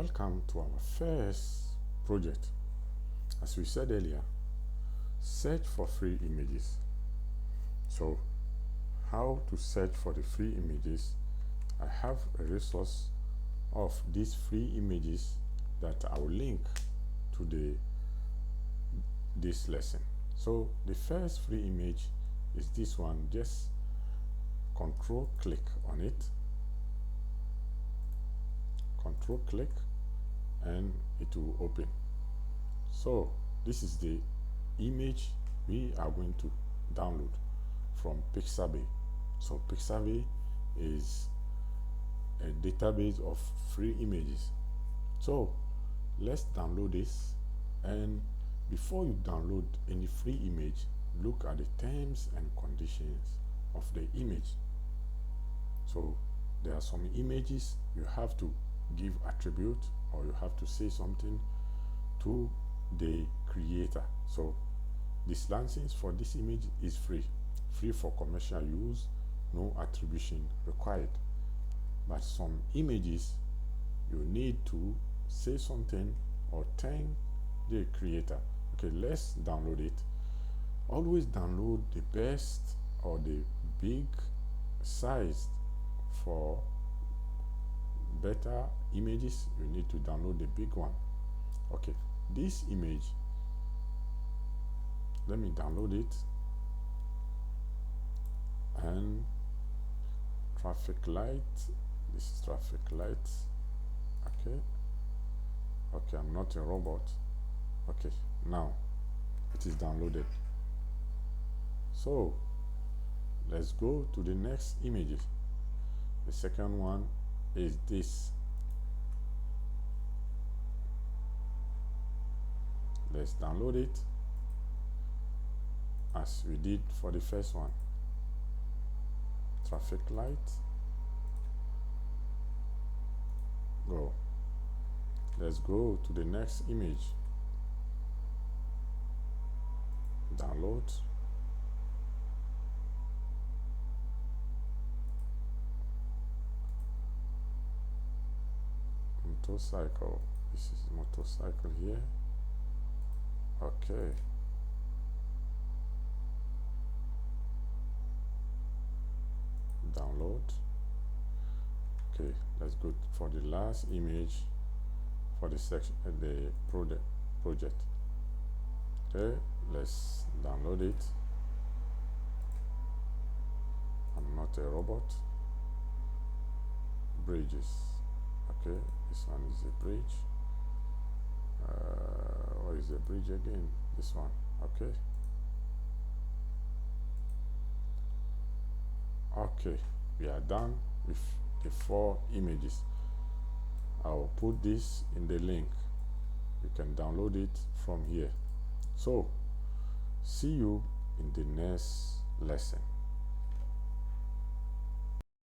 Welcome to our first project. As we said earlier, search for free images. So, how to search for the free images? I have a resource of these free images that I will link to this lesson. So, the first free image is this one. Just control click on it. Control click and it will open. So this is the image we are going to download from Pixabay. So Pixabay is a database of free images. So let's download this, and before you download any free image, look at the terms and conditions of the image. So there are some images you have to give attribute, or you have to say something to the creator. So this license for this image is free for commercial use, no attribution required. But some images you need to say something or thank the creator. Okay, let's download it. Always download the best or the big size. For better images, you need to download the big one. Okay, this image, let me download it. And traffic light, this is traffic light. Okay, I'm not a robot. Okay, now it is downloaded. So let's go to the next images. The second one is this. Let's download it as we did for the first one. Traffic light. Go. Let's go to the next image. Download. Motorcycle. This is motorcycle here. Okay. Download. Okay, let's go for the last image for the section, the project. Okay, let's download it. I'm not a robot. Bridges. Okay, this one is a bridge. Or is the bridge again? This one. Okay. Okay, we are done with the 4 images. I will put this in the link. You can download it from here. So, see you in the next lesson.